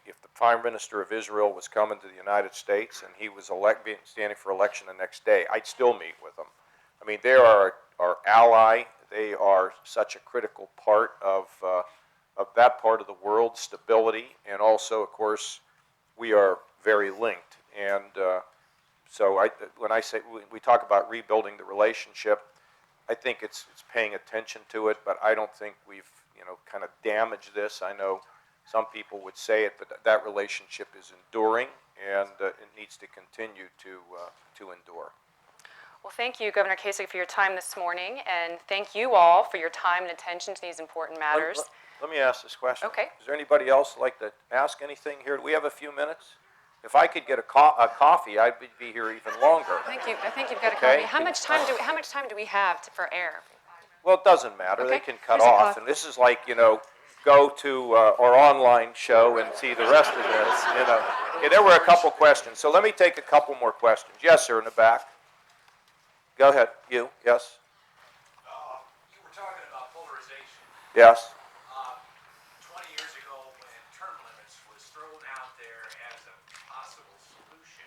If the prime minister of Israel was coming to the United States and he was standing for election the next day, I'd still meet with him. I mean, they are our ally. They are such a critical part of that part of the world, stability, and also, of course, we are very linked. And so when I say we talk about rebuilding the relationship, I think it's paying attention to it, but I don't think we've kind of damaged this. I know some people would say it, but that relationship is enduring, and it needs to continue to endure. Well, thank you, Governor Kasich, for your time this morning, and thank you all for your time and attention to these important matters. Let me ask this question. Okay. Is there anybody else like to ask anything here? Do we have a few minutes? If I could get a coffee, I'd be here even longer. I think you've got a Okay. copy. How much time do we have for air? Well, it doesn't matter. They Okay. can cut Here's a off. coffee. And this is like, go to our online show and see the rest of this. Okay, there were a couple questions. So let me take a couple more questions. Yes, sir, in the back. Go ahead. You. Yes. You were talking about polarization. Yes. 20 years ago, when term limits was thrown out there as a possible solution,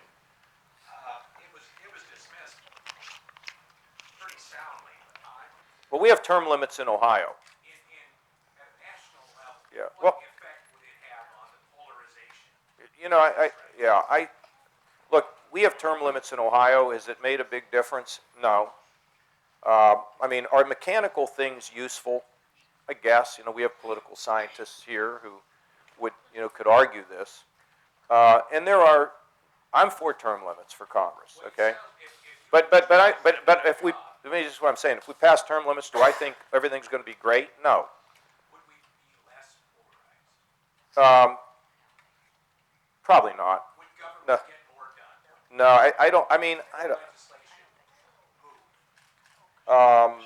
it was dismissed pretty soundly. Well, we have term limits in Ohio. At a national level, Yeah. what Well, effect would it have on the polarization? Look, we have term limits in Ohio. Has it made a big difference? No. I mean, are mechanical things useful? I guess. We have political scientists here who would, could argue this. And I'm for term limits for Congress. Okay. But if we, let me just what I'm saying. If we pass term limits, do I think everything's going to be great? No. Would we be less polarized? Probably not. Would government No. get more done? No, I don't. I mean, I don't. Legislation move?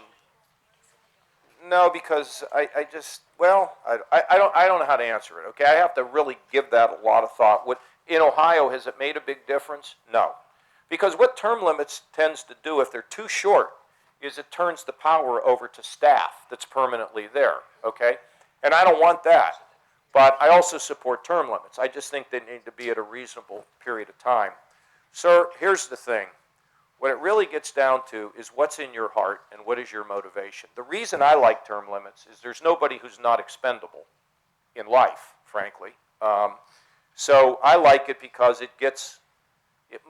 No, because I don't know how to answer it. Okay, I have to really give that a lot of thought. In Ohio, has it made a big difference? No, because what term limits tends to do, if they're too short, is it turns the power over to staff that's permanently there. Okay, and I don't want that. But I also support term limits. I just think they need to be at a reasonable period of time. Sir, here's the thing. What it really gets down to is what's in your heart and what is your motivation. The reason I like term limits is there's nobody who's not expendable in life, frankly. So I like it because it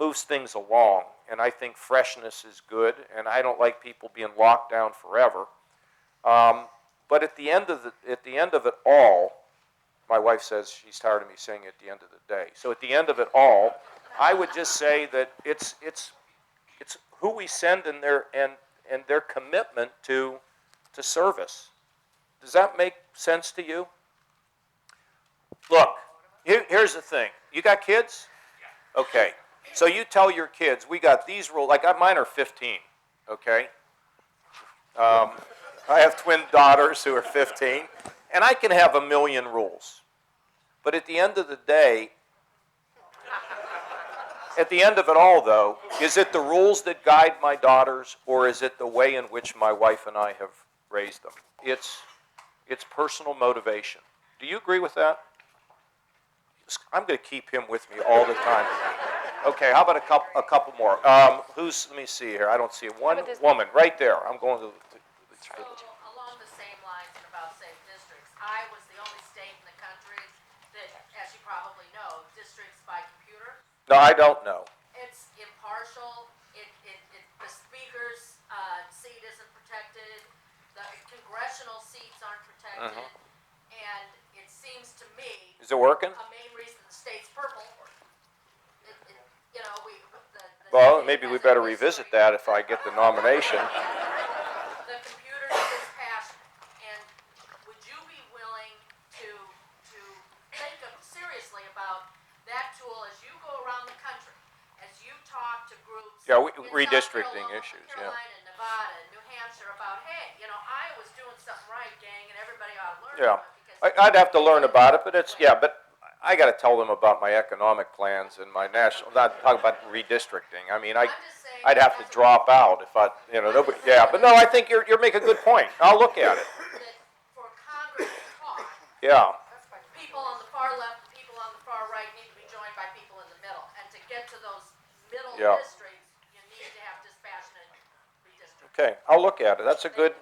moves things along, and I think freshness is good, and I don't like people being locked down forever. But at the end of it all, my wife says she's tired of me saying at the end of the day. So at the end of it all, I would just say that it's who we send and their commitment to service. Does that make sense to you? Look, here's the thing. You got kids? Okay. So you tell your kids, we got these rules. Like mine are 15. Okay. I have twin daughters who are 15, and I can have a million rules. But at the end of the day, at the end of it all, though, is it the rules that guide my daughters, or is it the way in which my wife and I have raised them? It's personal motivation. Do you agree with that? I'm going to keep him with me all the time. Okay, how about a couple more? Let me see here. I don't see one woman right there. I'm going to. Along the same lines and about safe districts, Iowa's the only state in the country that, as you probably know, districts by computer. No, I don't know. It's impartial. The speaker's seat isn't protected. The congressional seats aren't protected. And it seems to me Is it working? a main reason the state's purple. Well, maybe we better revisit that if I get the nomination. redistricting North issues, yeah. Carolina, Nevada, and New Hampshire about, hey, you know, Iowa's doing something right, gang, and everybody ought to learn Yeah, from it because I'd have to learn it's about it, but it's, way. yeah, but I gotta tell them about my economic plans and my national, not talk about redistricting. I mean, I'm just saying I'd have to that's drop out if I, you know, nobody, yeah, but no, I think you're making a good point. I'll look at it, that for Congress to talk, yeah. people on the far left and people on the far right need to be joined by people in the middle. And to get to those middle Yeah. districts, you need to have dispassionate redistricting. Okay, I'll look at it. That's a good,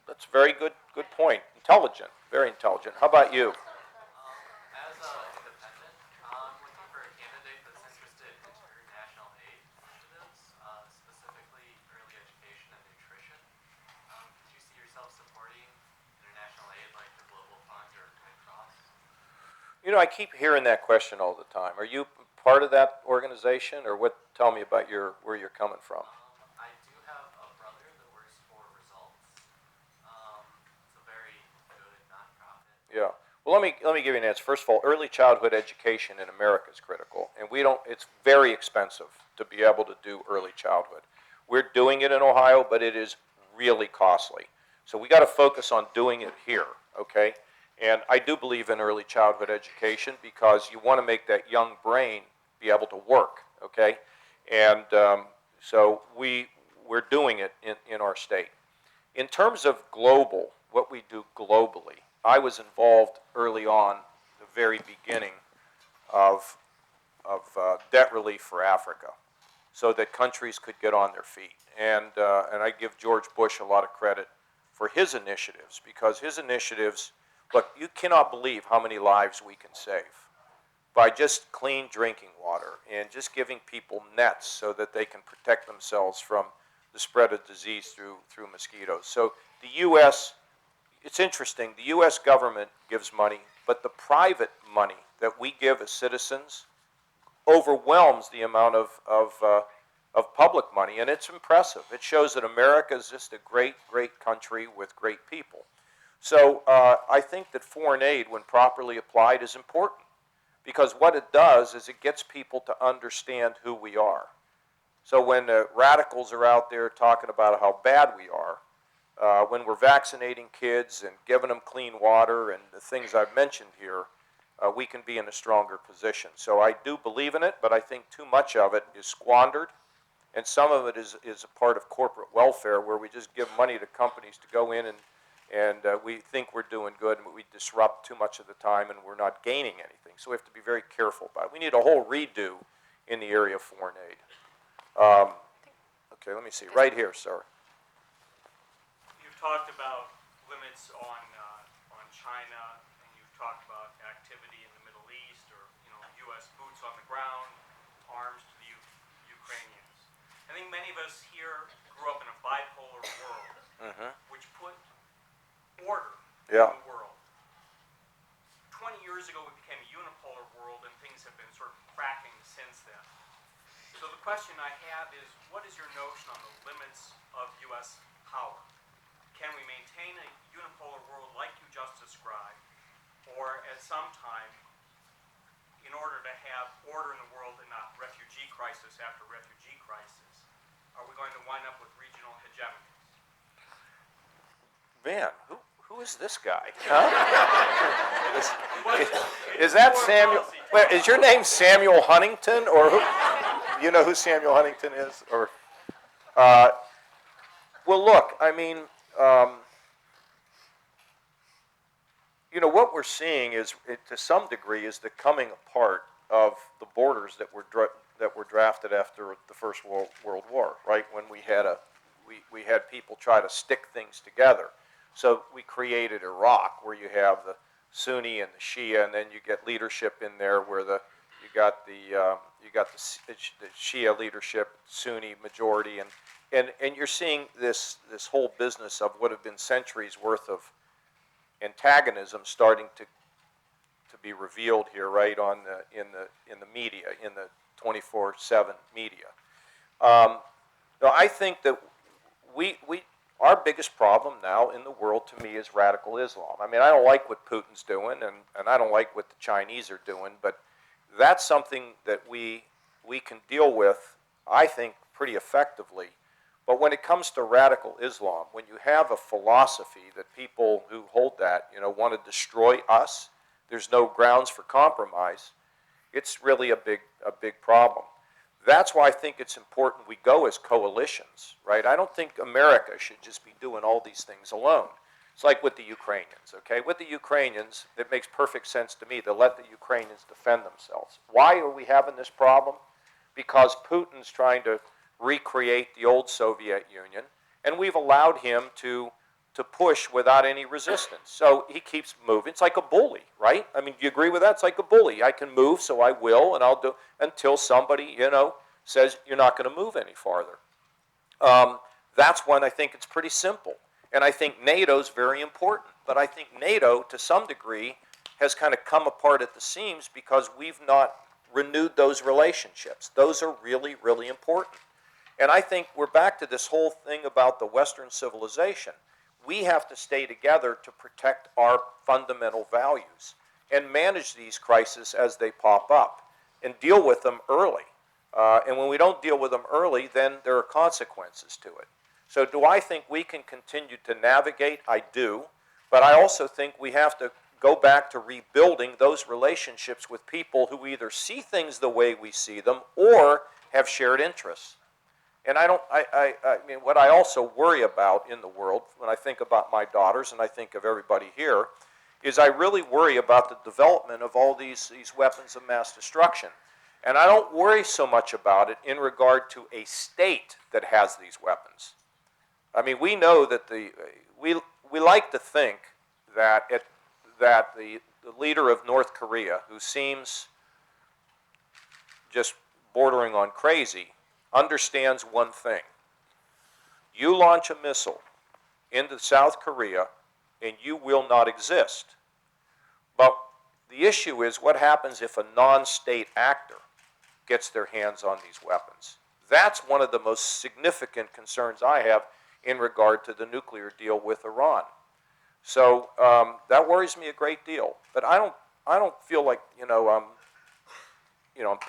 that's a very good point. Intelligent, very intelligent. How about you? As an independent, I'm looking for a candidate that's interested in international aid initiatives, specifically early education and nutrition. Could you see yourself supporting international aid like the Global Fund or Red Cross? You know, I keep hearing that question all the time. Are you part of that organization, or what? Tell me about where you're coming from. I do have a brother that works for Results. It's a very good nonprofit. Yeah. Well, let me give you an answer. First of all, early childhood education in America is critical, and it's very expensive to be able to do early childhood. We're doing it in Ohio, but it is really costly. So we got to focus on doing it here, okay? And I do believe in early childhood education because you want to make that young brain be able to work, okay? And so we're doing it in our state. In terms of global, what we do globally, I was involved early on, the very beginning of debt relief for Africa, so that countries could get on their feet. And I give George Bush a lot of credit for his initiatives, because his initiatives, look, you cannot believe how many lives we can save by just clean drinking water and just giving people nets so that they can protect themselves from the spread of disease through mosquitoes. So the U.S., it's interesting, the U.S. government gives money, but the private money that we give as citizens overwhelms the amount of public money, and it's impressive. It shows that America is just a great, great country with great people. So I think that foreign aid, when properly applied, is important, because what it does is it gets people to understand who we are. So when radicals are out there talking about how bad we are, when we're vaccinating kids and giving them clean water and the things I've mentioned here, we can be in a stronger position. So I do believe in it, but I think too much of it is squandered, and some of it is a part of corporate welfare, where we just give money to companies to go in and we think we're doing good, and we disrupt too much of the time, and we're not gaining anything. So we have to be very careful about it. We need a whole redo in the area of foreign aid. Okay, let me see. Right here, sir. You've talked about limits on China, and you've talked about activity in the Middle East, or U.S. boots on the ground, arms to the Ukrainians. I think many of us here grew up in a bipolar world, which put order in the world. 20 years ago, we became a unipolar world, and things have been sort of cracking since then. So the question I have is, what is your notion on the limits of U.S. power? Can we maintain a unipolar world like you just described, or at some time, in order to have order in the world and not refugee crisis after refugee crisis, are we going to wind up with regional hegemonies? Man, who is this guy? Huh? Is that Samuel? Wait, is your name Samuel Huntington, or who? You know who Samuel Huntington is? Or, well, look, I mean, what we're seeing is, to some degree, is the coming apart of the borders that were drafted after the First World War, right? When we had people try to stick things together. So we created Iraq, where you have the Sunni and the Shia, and then you get leadership in there where you got the Shia leadership, Sunni majority, and you're seeing this whole business of what have been centuries worth of antagonism starting to be revealed here, right in the media, in the 24/7 media. I think that our biggest problem now in the world, to me, is radical Islam. I mean, I don't like what Putin's doing, and I don't like what the Chinese are doing, but that's something that we can deal with, I think, pretty effectively. But when it comes to radical Islam, when you have a philosophy that people who hold that, want to destroy us, there's no grounds for compromise, it's really a big problem. That's why I think it's important we go as coalitions, right? I don't think America should just be doing all these things alone. It's like with the Ukrainians, okay? With the Ukrainians, it makes perfect sense to me to let the Ukrainians defend themselves. Why are we having this problem? Because Putin's trying to recreate the old Soviet Union, and we've allowed him to push without any resistance. So he keeps moving. It's like a bully, right? I mean, do you agree with that? It's like a bully. I can move, so I will, and I'll do until somebody, says you're not going to move any farther. That's when I think it's pretty simple. And I think NATO's very important. But I think NATO, to some degree, has kind of come apart at the seams because we've not renewed those relationships. Those are really, really important. And I think we're back to this whole thing about the Western civilization. We have to stay together to protect our fundamental values and manage these crises as they pop up and deal with them early. And when we don't deal with them early, then there are consequences to it. So do I think we can continue to navigate? I do. But I also think we have to go back to rebuilding those relationships with people who either see things the way we see them or have shared interests. And I mean, what I also worry about in the world, when I think about my daughters and I think of everybody here, is I really worry about the development of all these weapons of mass destruction. And I don't worry so much about it in regard to a state that has these weapons. I mean, we know that we like to think that the leader of North Korea, who seems just bordering on crazy, understands one thing. You launch a missile into South Korea and you will not exist. But the issue is what happens if a non-state actor gets their hands on these weapons. That's one of the most significant concerns I have in regard to the nuclear deal with Iran. So that worries me a great deal. But I don't feel like I'm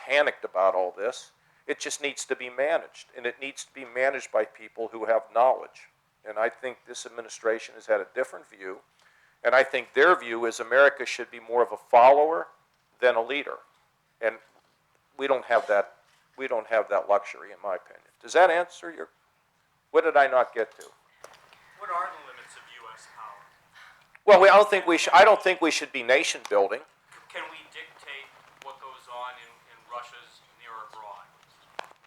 panicked about all this. It just needs to be managed, and it needs to be managed by people who have knowledge. And I think this administration has had a different view, and I think their view is America should be more of a follower than a leader. And we don't have that luxury, in my opinion. Does that answer your? What did I not get to? What are the limits of U.S. power? Well, I don't think we should be nation building. Can we dictate what goes on in Russia's near abroad?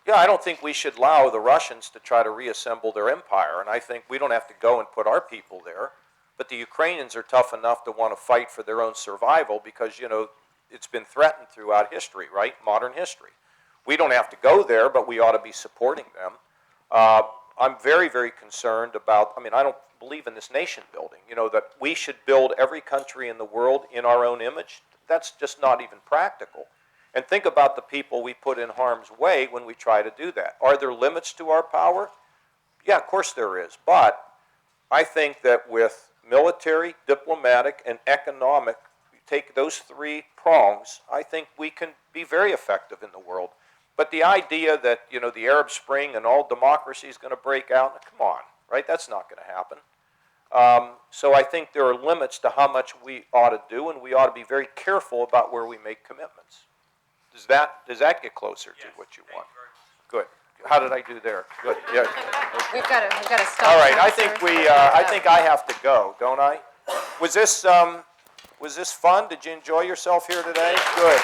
Yeah, I don't think we should allow the Russians to try to reassemble their empire, and I think we don't have to go and put our people there. But the Ukrainians are tough enough to want to fight for their own survival because, it's been threatened throughout history, right? Modern history. We don't have to go there, but we ought to be supporting them. I'm very, very concerned about, I don't believe in this nation building, that we should build every country in the world in our own image. That's just not even practical. And think about the people we put in harm's way when we try to do that. Are there limits to our power? Yeah, of course there is. But I think that with military, diplomatic, and economic, you take those three prongs, I think we can be very effective in the world. But the idea that, the Arab Spring and all democracy is going to break out, come on, right? That's not going to happen. So I think there are limits to how much we ought to do, and we ought to be very careful about where we make commitments. Does that get closer to what you want? Good. How did I do there? Good. Yeah. We've got to stop. All right. now, I sir. think I think I have to go, don't I? Was this fun? Did you enjoy yourself here today? Good.